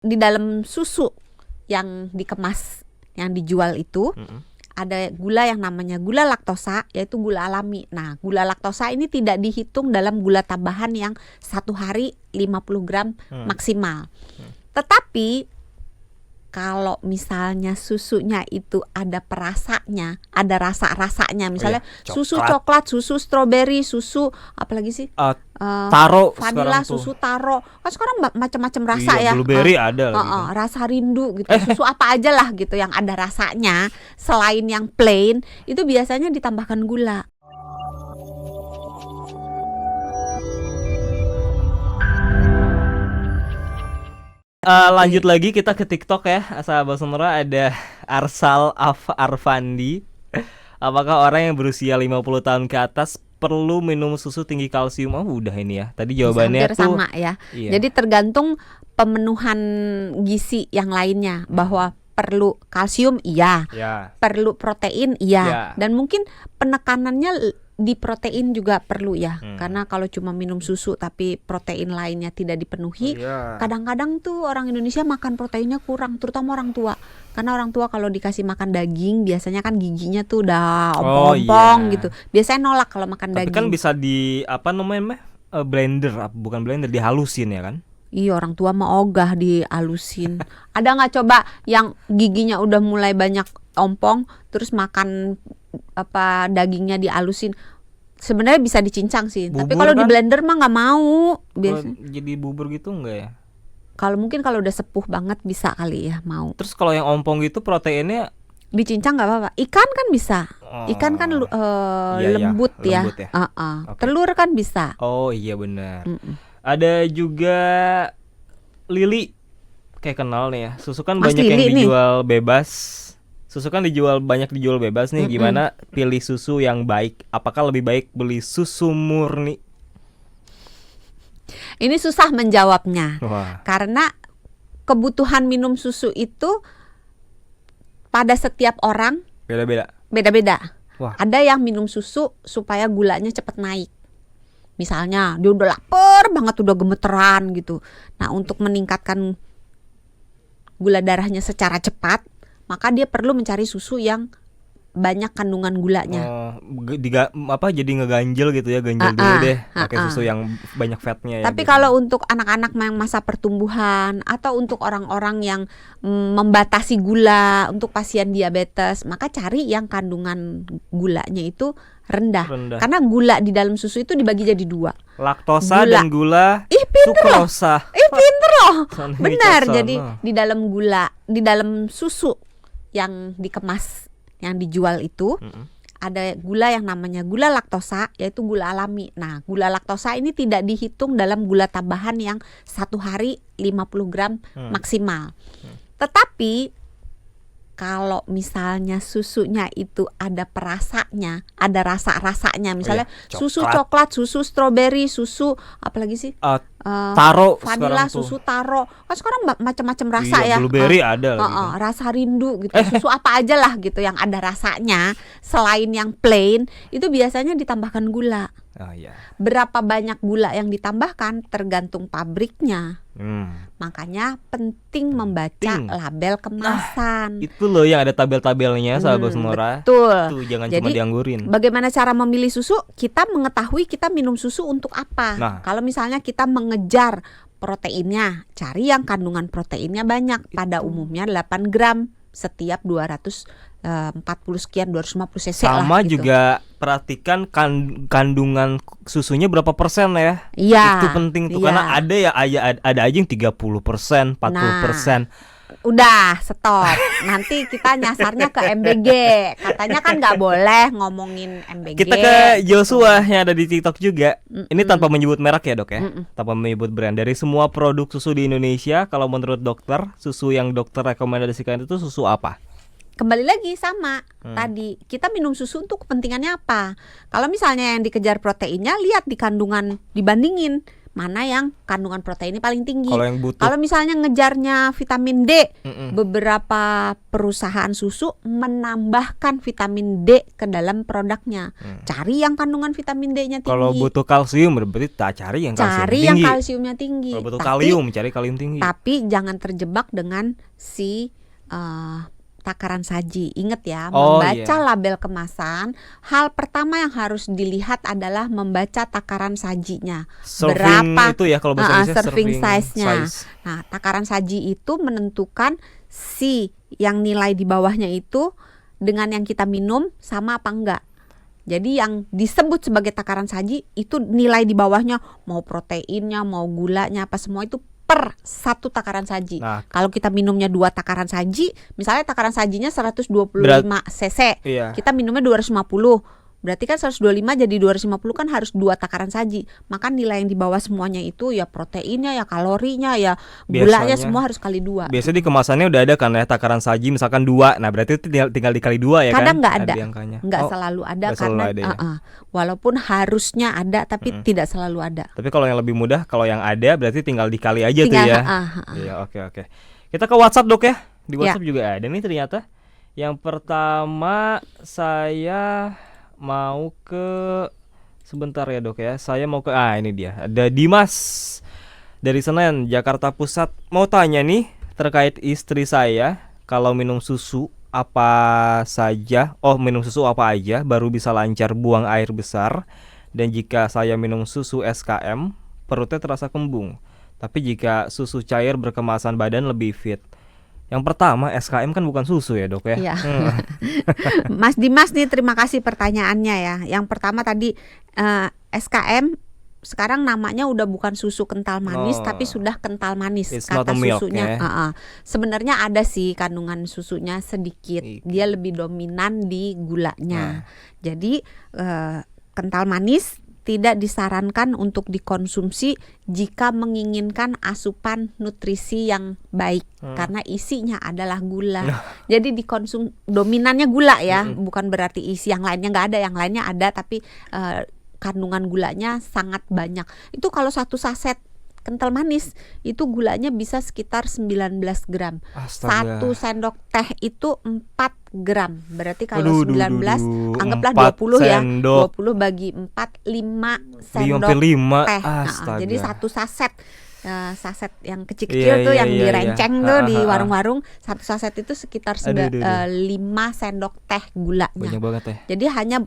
di dalam susu yang dikemas, yang dijual itu ada gula yang namanya gula laktosa, yaitu gula alami. Nah, gula laktosa ini tidak dihitung dalam gula tambahan yang satu hari 50 gram maksimal. Tetapi kalau misalnya susunya itu ada perasanya, ada rasa-rasanya, misalnya susu coklat, susu stroberi, susu apalagi sih? Taro, vanila, susu taro. Kan sekarang macam-macam rasa ya. Blueberry ada lagi kan. Rasa rindu gitu. Susu apa aja lah gitu yang ada rasanya selain yang plain, itu biasanya ditambahkan gula. Lanjut lagi kita ke TikTok ya, sahabat Sonora. Ada Arsal Arfandi. Apakah orang yang berusia 50 tahun ke atas perlu minum susu tinggi kalsium? Oh, udah ini ya. Tadi jawabannya hampir tuh sama ya. Iya. Jadi tergantung pemenuhan gizi yang lainnya, bahwa perlu kalsium iya, perlu protein iya, dan mungkin penekanannya di protein juga perlu ya. Karena kalau cuma minum susu tapi protein lainnya tidak dipenuhi, kadang-kadang tuh orang Indonesia makan proteinnya kurang, terutama orang tua. Karena orang tua kalau dikasih makan daging biasanya kan giginya tuh udah ompong-ompong gitu. Biasanya nolak kalau makan Tapi daging. kan bisa di blender, bukan blender, dihalusin ya kan? Iya, orang tua mah ogah dihalusin. Ada nggak coba yang giginya udah mulai banyak ompong terus makan dagingnya dihalusin? Sebenarnya bisa dicincang sih, bubur tapi kalau kan? di blender mah nggak mau. Jadi bubur gitu enggak ya? Kalau mungkin kalau udah sepuh banget bisa kali ya mau. Terus kalau yang ompong gitu proteinnya Dicincang nggak apa-apa. Ikan kan bisa. Ikan kan lembut ya. Lembut ya? Okay. Telur kan bisa. Oh iya benar. Ada juga Lili, kayak kenal nih ya. Susu kan Mas banyak Lili yang nih. dijual bebas. Susu kan banyak dijual bebas nih. Gimana pilih susu yang baik? Apakah lebih baik beli susu murni? Ini susah menjawabnya. Wah. Karena kebutuhan minum susu itu pada setiap orang beda-beda. Wah. Ada yang minum susu supaya gulanya cepat naik. Misalnya dia udah lapar banget, udah gemeteran gitu. Nah, untuk meningkatkan gula darahnya secara cepat, maka dia perlu mencari susu yang banyak kandungan gulanya. Jadi ngeganjel gitu ya, ganjel dulu deh pakai susu yang banyak fatnya ya. Tapi kalau untuk anak-anak yang masa pertumbuhan atau untuk orang-orang yang membatasi gula, untuk pasien diabetes, maka cari yang kandungan gulanya itu rendah. Karena gula di dalam susu itu dibagi jadi dua. Laktosa dan gula sukrosa. Pinter loh. Benar. Jadi di dalam dalam susu yang dikemas, yang dijual itu ada gula yang namanya gula laktosa, yaitu gula alami. Nah, gula laktosa ini tidak dihitung dalam gula tambahan yang satu hari 50 gram maksimal. Tetapi kalau misalnya susunya itu ada perasanya, ada rasa-rasanya, misalnya susu coklat, susu stroberi, susu apalagi sih? Taro, vanila, susu taro. Kan sekarang macam-macam rasa ya. Blueberry ada lagi kan? Rasa rindu gitu. Susu apa aja lah gitu yang ada rasanya selain yang plain, itu biasanya ditambahkan gula. Berapa banyak gula yang ditambahkan tergantung pabriknya. Makanya penting membaca label kemasan. Itu loh yang ada tabel-tabelnya, sahabat Sonora. Betul. Tuh, jangan Jadi, cuma dianggurin. Bagaimana cara memilih susu? Kita mengetahui kita minum susu untuk apa. Kalau misalnya kita mengejar proteinnya, cari yang kandungan proteinnya banyak. Pada umumnya 8 gram setiap 240 sekian, 250 cc lah. Sama gitu. juga perhatikan kandungan susunya berapa persen ya. Iya. Itu penting tuh, karena ada aja yang 30%, 40%. Udah stop. Nanti kita nyasarnya ke MBG. Katanya kan nggak boleh ngomongin MBG. Kita ke Joshua yang ada di TikTok juga. Ini tanpa menyebut merek ya, Dok ya. Tanpa menyebut brand. Dari semua produk susu di Indonesia, kalau menurut dokter, susu yang dokter rekomendasikan itu susu apa? Kembali lagi sama tadi, kita minum susu untuk kepentingannya apa? Kalau misalnya yang dikejar proteinnya, lihat di kandungan, dibandingin mana yang kandungan proteinnya paling tinggi. Kalau yang butuh. Kalau misalnya ngejarnya vitamin D, beberapa perusahaan susu menambahkan vitamin D ke dalam produknya. Cari yang kandungan vitamin D-nya tinggi. Kalau butuh kalsium berarti tak cari yang kalsium Cari tinggi. yang kalsiumnya tinggi. Kalau butuh kalium, cari kalium tinggi. Tapi jangan terjebak dengan si takaran saji. Ingat ya, Oh, membaca iya. label kemasan. Hal pertama yang harus dilihat adalah membaca takaran sajinya. Serving Berapa itu ya kalau bahasa Indonesia, serving size-nya. size. Nah, takaran saji itu menentukan si yang nilai di bawahnya itu dengan yang kita minum sama apa enggak. Jadi yang disebut sebagai takaran saji itu nilai di bawahnya, mau proteinnya, mau gulanya, apa semua itu per satu takaran saji. Nah. Kalau kita minumnya 2 takaran saji, misalnya takaran sajinya 125 cc, Iya. kita minumnya 250. Berarti kan 125 jadi 250 kan harus 2 takaran saji. Maka nilai yang di bawah semuanya itu ya proteinnya, ya kalorinya, ya gulanya, Biasanya- semua harus kali 2. Biasanya di kemasannya udah ada kan ya takaran saji misalkan 2. Nah, berarti itu tinggal dikali 2 ya Kadang kan? nggak ada. Di angkanya. Nggak Oh, selalu ada nggak selalu karena ada ya. walaupun harusnya ada tapi tidak selalu ada. Tapi kalau yang lebih mudah, kalau yang ada berarti tinggal dikali aja tuh Tinggal, ya. Iya, oke. Kita ke WhatsApp, Dok ya. Di WhatsApp juga ada nih ternyata. Yang pertama saya mau ke sebentar ya, Dok ya. Saya mau ke ini dia. Ada Dimas dari Senen, Jakarta Pusat. Mau tanya nih terkait istri saya, kalau minum susu apa saja? Minum susu apa aja baru bisa lancar buang air besar. Dan jika saya minum susu SKM, perutnya terasa kembung. Tapi jika susu cair berkemasan badan lebih fit. Yang pertama, SKM kan bukan susu ya, Dok ya. Iya. Mas Dimas nih, terima kasih pertanyaannya ya. Yang pertama tadi SKM sekarang namanya udah bukan susu kental manis tapi sudah kental manis. It's Kata not a milk, susunya. ya. Sebenarnya ada sih kandungan susunya sedikit. Dia lebih dominan di gulanya. Jadi kental manis tidak disarankan untuk dikonsumsi jika menginginkan asupan nutrisi yang baik karena isinya adalah gula. Jadi dikonsum dominannya gula ya, bukan berarti isi yang lainnya nggak ada, yang lainnya ada tapi kandungan gulanya sangat banyak. Itu kalau 1 saset kental manis itu gulanya bisa sekitar 19 gram. Astaga. 1 sendok teh itu 4 gram. Berarti kalau 19 anggaplah 4 20 ya. sendok. 20 bagi 4 5 sendok 5 teh. Astaga. Jadi 1 saset saset yang kecil-kecil tuh yang direnceng tuh di warung-warung, 1 saset itu sekitar 5 sendok teh gulanya. Banyak banget ya. Jadi hanya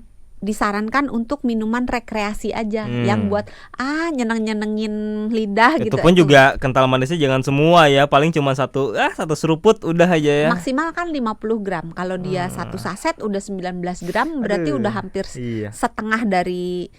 disarankan untuk minuman rekreasi aja yang buat nyenengin lidah Itu gitu. pun juga kental manisnya jangan semua ya, paling cuma satu seruput udah aja ya. Maksimal kan 50 gram. Kalau dia 1 saset udah 19 gram berarti udah hampir setengah dari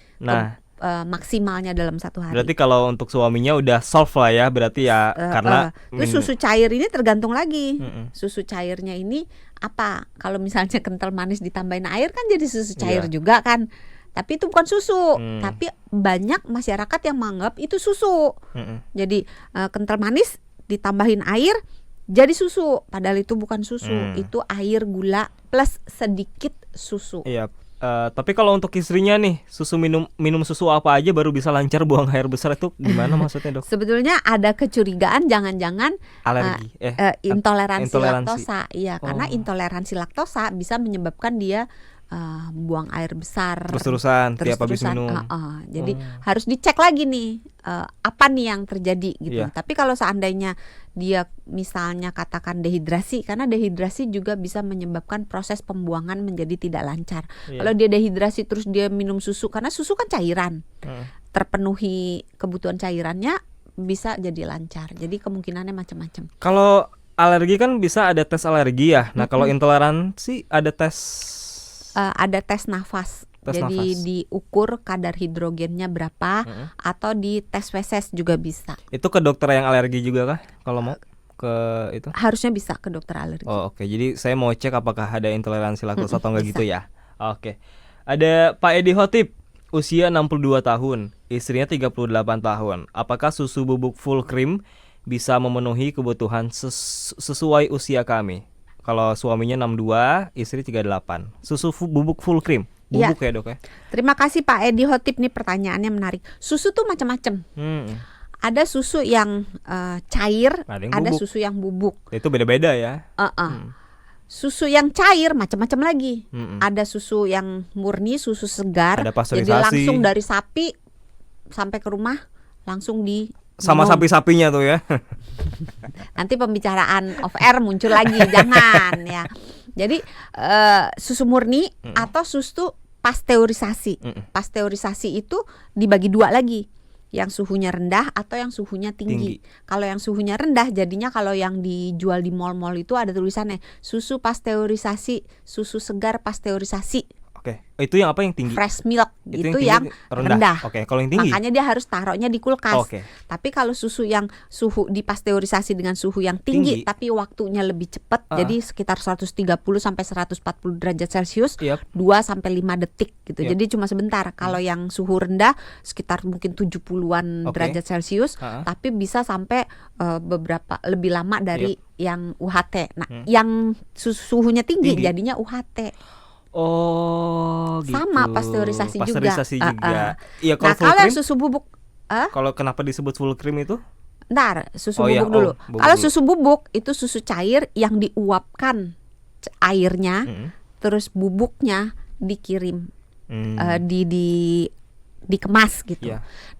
maksimalnya dalam 1 hari. Berarti kalau untuk suaminya udah solve lah ya, berarti ya karena terus susu cair ini tergantung lagi. Susu cairnya ini apa? Kalau misalnya kental manis ditambahin air kan jadi susu cair juga kan. Tapi itu bukan susu. Tapi banyak masyarakat yang menganggap itu susu. Jadi kental manis ditambahin air jadi susu, padahal itu bukan susu. Itu air gula plus sedikit susu. Iya. Tapi kalau untuk istrinya nih, minum susu apa aja baru bisa lancar buang air besar, itu gimana maksudnya, Dok? Sebetulnya ada kecurigaan jangan-jangan alergi, intoleransi laktosa. Iya, karena intoleransi laktosa bisa menyebabkan dia buang air besar terus-terusan tiap habis minum. Jadi harus dicek lagi nih apa nih yang terjadi gitu. Tapi kalau seandainya dia misalnya katakan dehidrasi, karena dehidrasi juga bisa menyebabkan proses pembuangan menjadi tidak lancar. Kalau dia dehidrasi terus dia minum susu, karena susu kan cairan, terpenuhi kebutuhan cairannya bisa jadi lancar. Jadi kemungkinannya macam-macam. Kalau alergi kan bisa ada tes alergi ya. Nah, kalau intoleransi ada tes nafas. Jadi diukur kadar hidrogennya berapa, atau di tes feses juga bisa. Itu ke dokter yang alergi juga kah? Kalau mau ke itu? Harusnya bisa ke dokter alergi. Oke. Jadi saya mau cek apakah ada intoleransi laktosa atau enggak gitu ya. Oke. Ada Pak Edi Hotip, usia 62 tahun, istrinya 38 tahun. Apakah susu bubuk full cream bisa memenuhi kebutuhan sesuai usia kami? Kalau suaminya 62, istri 38. Susu bubuk full cream bubuk ya dok ya. Terima kasih Pak Edi Hotip, nih pertanyaannya menarik. Susu tuh macam-macam. Ada susu yang cair, ada susu yang bubuk. Itu beda-beda ya. Susu yang cair macam-macam lagi. Ada susu yang murni, susu segar. Ada pasteurisasi. Jadi langsung dari sapi sampai ke rumah langsung di sama sapi-sapinya tuh ya. Nanti pembicaraan off air muncul lagi, jangan ya. Jadi susu murni atau susu pasteurisasi. Pasteurisasi itu dibagi dua lagi. Yang suhunya rendah atau yang suhunya tinggi. Kalau yang suhunya rendah jadinya kalau yang dijual di mall-mall itu ada tulisannya susu pasteurisasi, susu segar pasteurisasi. Oke, itu yang apa yang tinggi? Fresh milk itu yang rendah. Oke, kalau yang tinggi? Makanya dia harus taruhnya di kulkas. Tapi kalau susu yang suhu dipasteurisasi dengan suhu yang tinggi. Tapi waktunya lebih cepat, jadi sekitar 130 sampai 140 derajat Celcius, 2 sampai 5 detik gitu. Jadi cuma sebentar. Kalau yang suhu rendah sekitar mungkin 70-an derajat Celcius, tapi bisa sampai beberapa lebih lama dari yang UHT. Nah, yang suhunya tinggi jadinya UHT. Oh, gitu. Sama pasteurisasi juga. Iya, nah, kalau yang susu bubuk, kalau kenapa disebut full cream itu? Ntar, susu bubuk dulu. Kalau susu bubuk itu susu cair yang diuapkan airnya, terus bubuknya dikirim, dikemas gitu.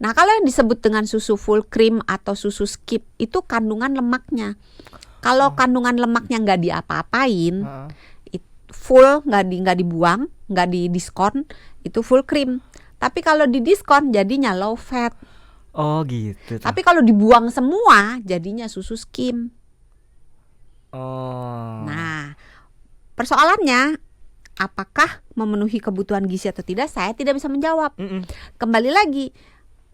Nah, kalau yang disebut dengan susu full cream atau susu skip itu kandungan lemaknya. Kalau kandungan lemaknya nggak diapa-apain, full, nggak dibuang, nggak didiskon, itu full cream. Tapi kalau didiskon jadinya low fat. Oh gitu. Tapi kalau dibuang semua jadinya susu skim. Nah, persoalannya apakah memenuhi kebutuhan gizi atau tidak? Saya tidak bisa menjawab. Kembali lagi,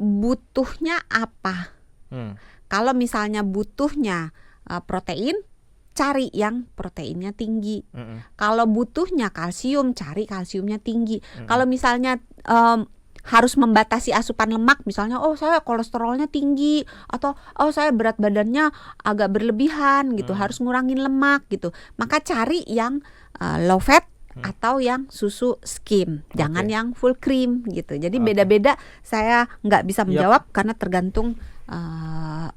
butuhnya apa? Kalau misalnya butuhnya protein, cari yang proteinnya tinggi. Kalau butuhnya kalsium, cari kalsiumnya tinggi. Kalau misalnya harus membatasi asupan lemak, misalnya saya kolesterolnya tinggi atau saya berat badannya agak berlebihan gitu, harus ngurangin lemak gitu, maka cari yang low fat atau yang susu skim, jangan yang full cream gitu. Jadi beda-beda, saya nggak bisa menjawab karena tergantung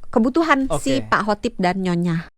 kebutuhan si Pak Hotip dan Nyonya.